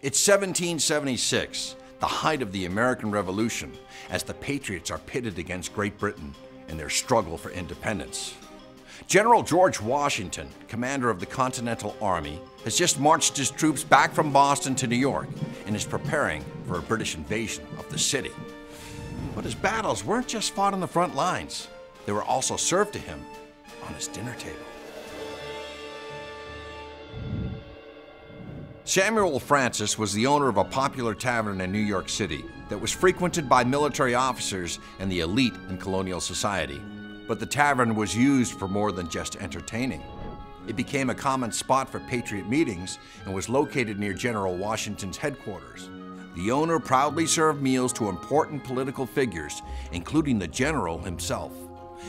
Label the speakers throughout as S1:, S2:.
S1: It's 1776, the height of the American Revolution, as the Patriots are pitted against Great Britain in their struggle for independence. General George Washington, commander of the Continental Army, has just marched his troops back from Boston to New York and is preparing for a British invasion of the city. But his battles weren't just fought on the front lines. They were also served to him on his dinner table. Samuel Fraunces was the owner of a popular tavern in New York City that was frequented by military officers and the elite in colonial society. But the tavern was used for more than just entertaining. It became a common spot for Patriot meetings and was located near General Washington's headquarters. The owner proudly served meals to important political figures, including the general himself.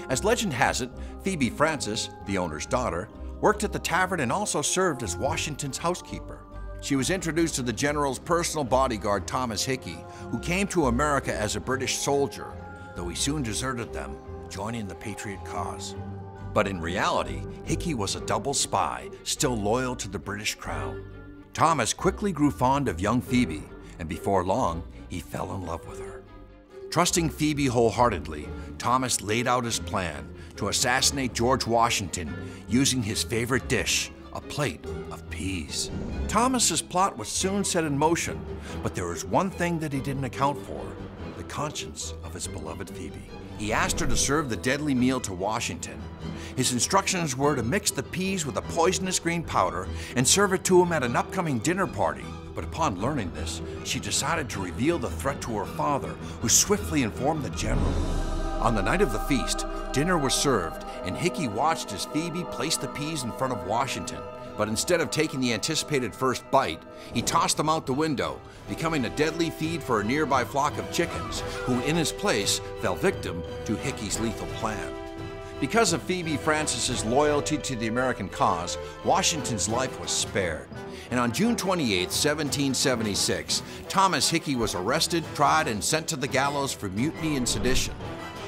S1: As legend has it, Phoebe Fraunces, the owner's daughter, worked at the tavern and also served as Washington's housekeeper. She was introduced to the general's personal bodyguard, Thomas Hickey, who came to America as a British soldier, though he soon deserted them, joining the Patriot cause. But in reality, Hickey was a double spy, still loyal to the British crown. Thomas quickly grew fond of young Phoebe, and before long, he fell in love with her. Trusting Phoebe wholeheartedly, Thomas laid out his plan to assassinate George Washington using his favorite dish, a plate of peas. Thomas's plot was soon set in motion, but there was one thing that he didn't account for: the conscience of his beloved Phoebe. He asked her to serve the deadly meal to Washington. His instructions were to mix the peas with a poisonous green powder and serve it to him at an upcoming dinner party. But upon learning this, she decided to reveal the threat to her father, who swiftly informed the general. On the night of the feast, dinner was served, and Hickey watched as Phoebe placed the peas in front of Washington. But instead of taking the anticipated first bite, he tossed them out the window, becoming a deadly feed for a nearby flock of chickens, who in his place fell victim to Hickey's lethal plan. Because of Phoebe Fraunces' loyalty to the American cause, Washington's life was spared. And on June 28, 1776, Thomas Hickey was arrested, tried, and sent to the gallows for mutiny and sedition.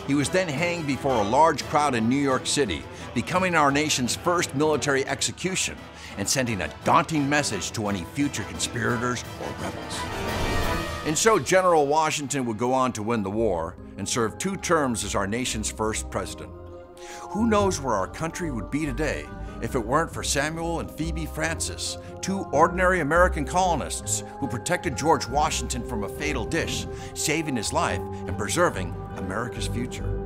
S1: He was then hanged before a large crowd in New York City, becoming our nation's first military execution and sending a daunting message to any future conspirators or rebels. And so General Washington would go on to win the war and serve 2 terms as our nation's first president. Who knows where our country would be today if it weren't for Samuel and Phoebe Fraunces, 2 ordinary American colonists who protected George Washington from a fatal dish, saving his life and preserving America's future.